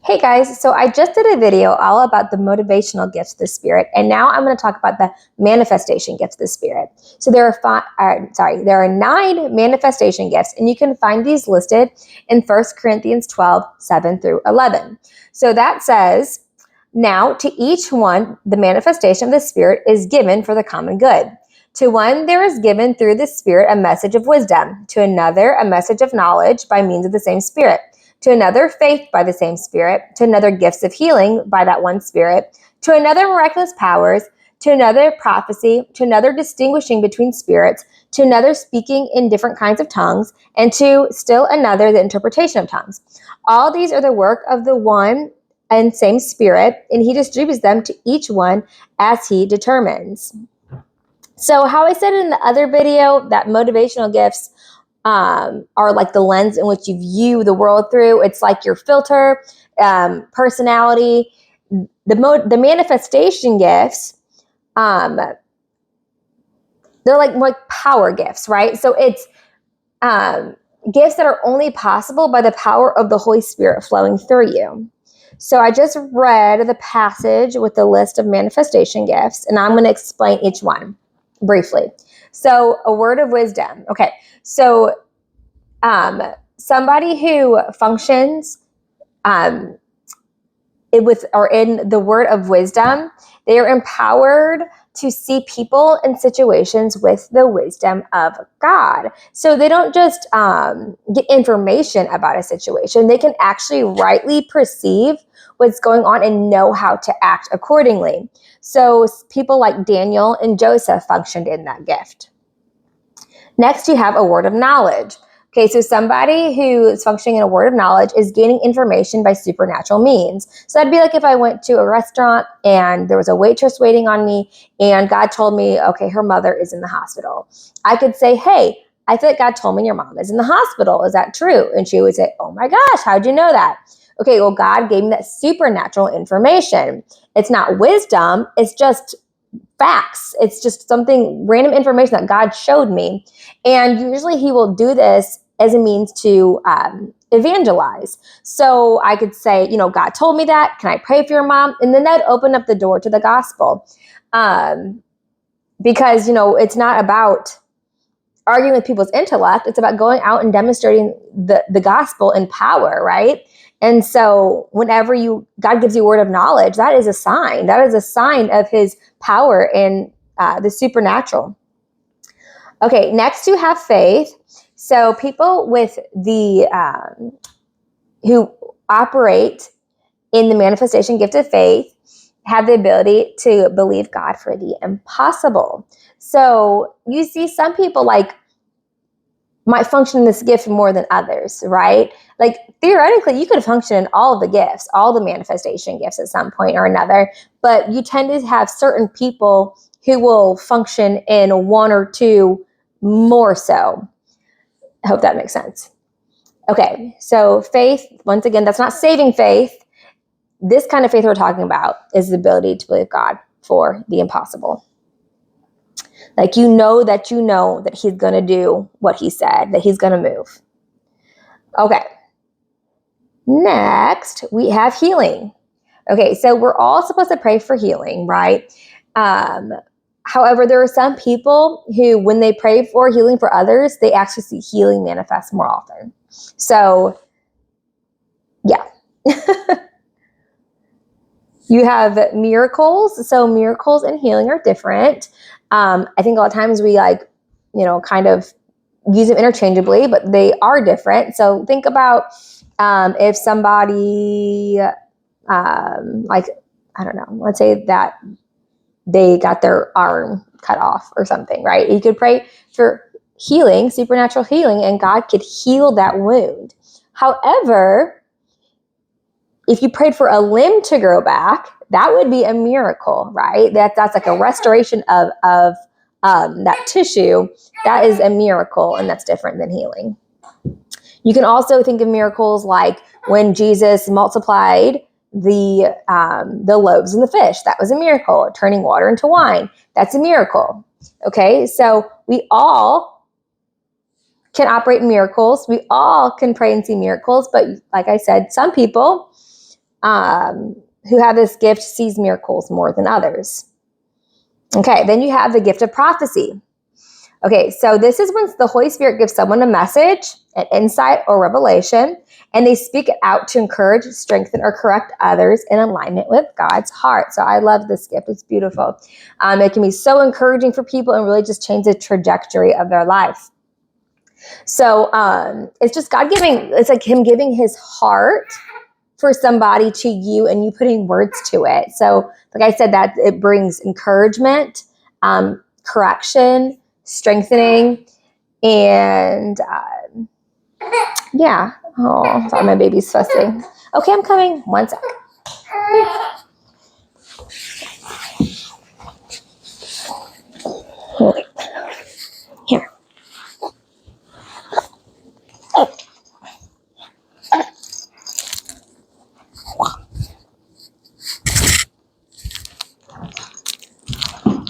Hey guys, so I just did a video all about the motivational gifts of the Spirit, and now I'm going to talk about the manifestation gifts of the Spirit. So there are 9 manifestation gifts, and you can find these listed in 1 Corinthians 12, 7 through 11. So that says, now to each one, the manifestation of the Spirit is given for the common good. To one, there is given through the Spirit a message of wisdom, to another, a message of knowledge by means of the same Spirit, to another faith by the same Spirit, to another gifts of healing by that one Spirit, to another miraculous powers, to another prophecy, to another distinguishing between spirits, to another speaking in different kinds of tongues, and to still another the interpretation of tongues. All these are the work of the one and same Spirit, and he distributes them to each one as he determines. So how I said in the other video that motivational gifts are like the lens in which you view the world through. It's like your filter, personality. The manifestation gifts, they're like power gifts, right? So it's gifts that are only possible by the power of the Holy Spirit flowing through you. So I just read the passage with the list of manifestation gifts, and I'm going to explain each one briefly. So a word of wisdom. Okay, so somebody who functions in the word of wisdom, they are empowered to see people and situations with the wisdom of God. So they don't just get information about a situation. They can actually rightly perceive what's going on and know how to act accordingly. So people like Daniel and Joseph functioned in that gift. Next, you have a word of knowledge. Okay, so somebody who is functioning in a word of knowledge is gaining information by supernatural means. So that'd be like if I went to a restaurant and there was a waitress waiting on me and God told me, okay, her mother is in the hospital. I could say, hey, I feel like God told me your mom is in the hospital. Is that true? And she would say, oh my gosh, how'd you know that? Okay, well, God gave me that supernatural information. It's not wisdom, it's just facts. It's just something, random information that God showed me. And usually he will do this as a means to evangelize. So I could say, God told me that. Can I pray for your mom? And then that'd open up the door to the gospel. Because, it's not about arguing with people's intellect. It's about going out and demonstrating the gospel in power, right? And so whenever God gives you a word of knowledge, that is a sign. That is a sign of his power in the supernatural. Okay, next you have faith. So people with who operate in the manifestation gift of faith have the ability to believe God for the impossible. So you see some people might function in this gift more than others, right? Like theoretically, you could function in all of the gifts, all the manifestation gifts at some point or another, but you tend to have certain people who will function in one or two more so. I hope that makes sense. Okay, so faith, once again, that's not saving faith. This kind of faith we're talking about is the ability to believe God for the impossible. Like you know that he's going to do what he said, that he's going to move. Okay. Next, we have healing. Okay, so we're all supposed to pray for healing, right? However, there are some people who, when they pray for healing for others, they actually see healing manifest more often. So, yeah. You have miracles. So miracles and healing are different. I think a lot of times we kind of use them interchangeably, but they are different. So think about if somebody, I don't know, let's say that they got their arm cut off or something, right? You could pray for healing, supernatural healing, and God could heal that wound. However, if you prayed for a limb to grow back, that would be a miracle, right? That's like a restoration of that tissue. That is a miracle, and that's different than healing. You can also think of miracles like when Jesus multiplied the loaves and the fish. That was a miracle. Turning water into wine. That's a miracle. Okay, so we all can operate in miracles. We all can pray and see miracles, but like I said, some people who have this gift sees miracles more than others. Okay, then you have the gift of prophecy. Okay, so this is when the Holy Spirit gives someone a message, an insight, or revelation, and they speak it out to encourage, strengthen, or correct others in alignment with God's heart. So I love this gift. It's beautiful. It can be so encouraging for people and really just change the trajectory of their life. So it's just God giving, it's like him giving his heart for somebody to you and you putting words to it. So like I said, that it brings encouragement, correction, strengthening, and yeah. Oh, sorry, my baby's fussing. Okay, I'm coming. One sec. Okay. Here.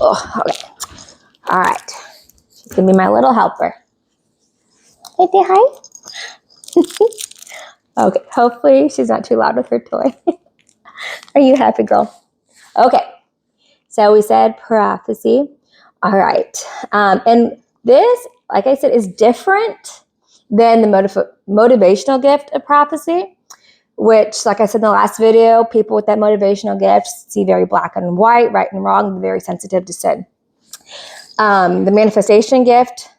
Oh, okay. All right. She's gonna be my little helper. Hey, say hi. Okay, hopefully she's not too loud with her toy. Are you happy, girl? Okay, so we said prophecy. All right, and this, like I said, is different than the motivational gift of prophecy, which, like I said in the last video, people with that motivational gift see very black and white, right and wrong, very sensitive to sin. The manifestation gift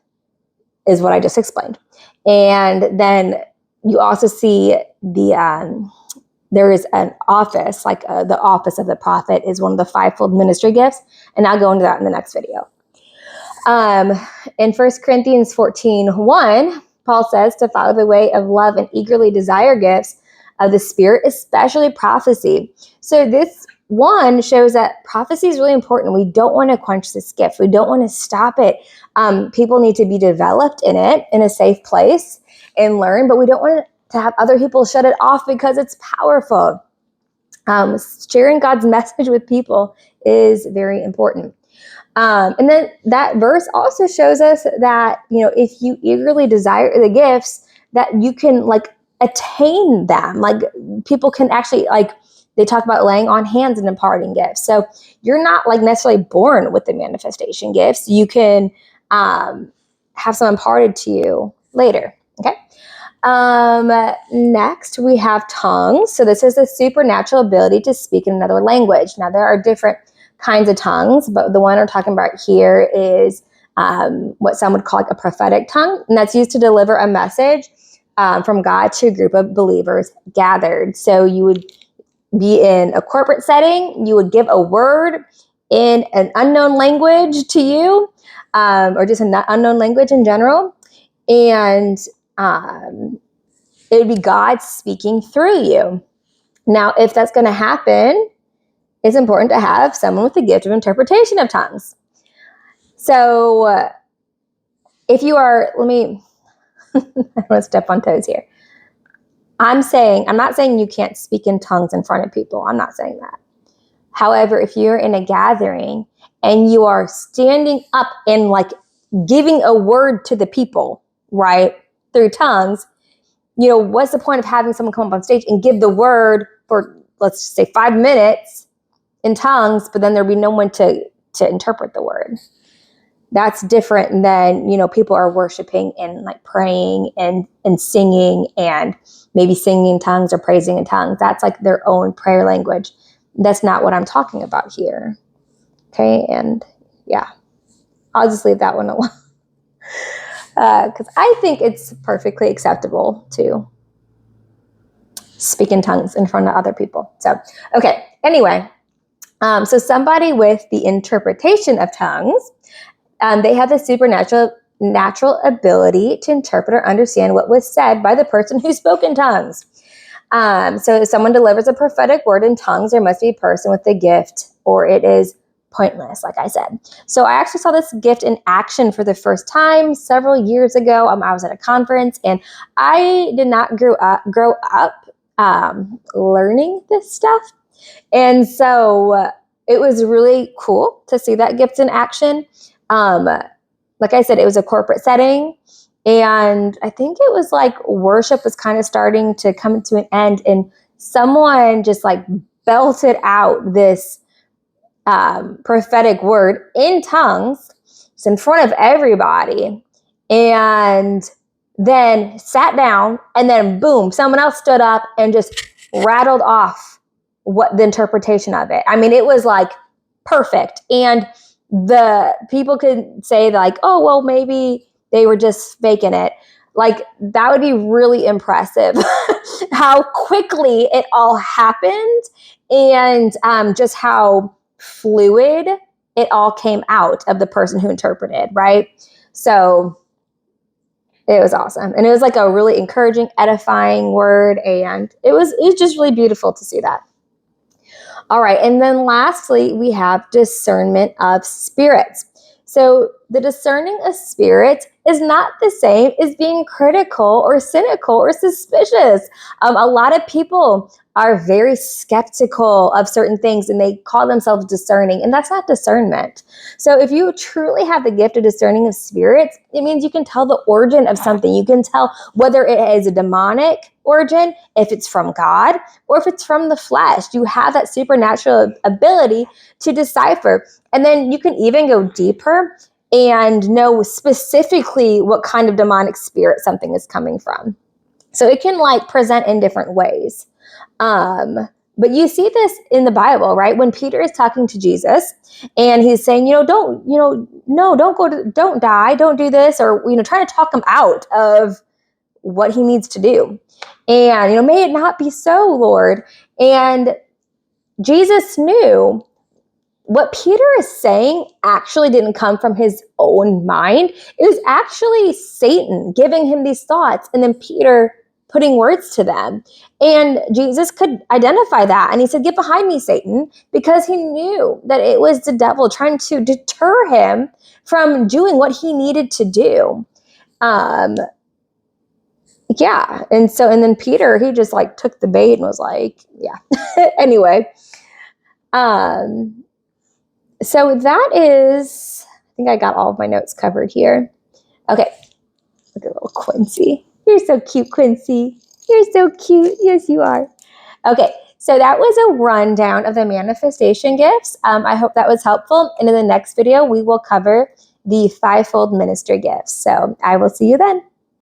is what I just explained. And then you also see there is an office, like the office of the prophet is one of the fivefold ministry gifts. And I'll go into that in the next video. In 1 Corinthians 14:1, Paul says to follow the way of love and eagerly desire gifts of the Spirit, especially prophecy. So this one shows that prophecy is really important. We don't want to quench this gift. We don't want to stop it. People need to be developed in it in a safe place and learn, but we don't want to have other people shut it off because it's powerful. Sharing God's message with people is very important. And then that verse also shows us that, if you eagerly desire the gifts, that you can attain them. Like people can actually they talk about laying on hands and imparting gifts. So you're not necessarily born with the manifestation gifts. You can have some imparted to you later. Okay. Next we have tongues. So this is a supernatural ability to speak in another language. Now there are different kinds of tongues, but the one we're talking about here is what some would call a prophetic tongue, and that's used to deliver a message from God to a group of believers gathered. So you would be in a corporate setting, you would give a word in an unknown language to you, or just an unknown language in general, and it would be God speaking through you. Now, if that's going to happen, it's important to have someone with the gift of interpretation of tongues. So if you are, I don't want to step on toes here. I'm not saying you can't speak in tongues in front of people. I'm not saying that. However, if you're in a gathering and you are standing up and giving a word to the people, right, through tongues, what's the point of having someone come up on stage and give the word for, let's just say, 5 minutes in tongues, but then there'd be no one to interpret the word? That's different than, people are worshiping and praying and singing and maybe singing in tongues or praising in tongues. That's their own prayer language. That's not what I'm talking about here. Okay. And yeah, I'll just leave that one alone. Because I think it's perfectly acceptable to speak in tongues in front of other people. So, okay. Anyway, so somebody with the interpretation of tongues, they have the supernatural ability to interpret or understand what was said by the person who spoke in tongues. So if someone delivers a prophetic word in tongues, there must be a person with the gift, or it is pointless, like I said. So I actually saw this gift in action for the first time several years ago. I was at a conference, and I did not grow up learning this stuff. And so it was really cool to see that gift in action. Like I said, it was a corporate setting, and I think it was worship was kind of starting to come to an end, and someone just like belted out this prophetic word in tongues, just in front of everybody, and then sat down, and then boom, someone else stood up and just rattled off what the interpretation of it. I mean, it was like perfect. And the people could say like, oh, well, maybe they were just faking it. Like, that would be really impressive how quickly it all happened, and just how fluid it all came out of the person who interpreted, right? So it was awesome. And it was like a really encouraging, edifying word. And it was just really beautiful to see that. All right. And then lastly, we have discernment of spirits. So the discerning of spirits is not the same as being critical or cynical or suspicious. A lot of people are very skeptical of certain things and they call themselves discerning, and that's not discernment. So if you truly have the gift of discerning of spirits, it means you can tell the origin of something. You can tell whether it is a demonic origin, if it's from God, or if it's from the flesh. You have that supernatural ability to decipher. And then you can even go deeper and know specifically what kind of demonic spirit something is coming from. So it can like present in different ways. But you see this in the Bible, right? When Peter is talking to Jesus and he's saying, don't die, don't do this, or, trying to talk him out of what he needs to do. And, may it not be so, Lord. And Jesus knew what Peter is saying actually didn't come from his own mind. It was actually Satan giving him these thoughts, and then Peter putting words to them. And Jesus could identify that. And he said, "Get behind me, Satan," because he knew that it was the devil trying to deter him from doing what he needed to do. Yeah. And then Peter, he just like took the bait and was like, yeah. Anyway. So that is, I think I got all of my notes covered here. Okay. Look at little Quincy. You're so cute, Quincy. You're so cute. Yes, you are. Okay. So that was a rundown of the manifestation gifts. I hope that was helpful. And in the next video, we will cover the fivefold ministry gifts. So I will see you then.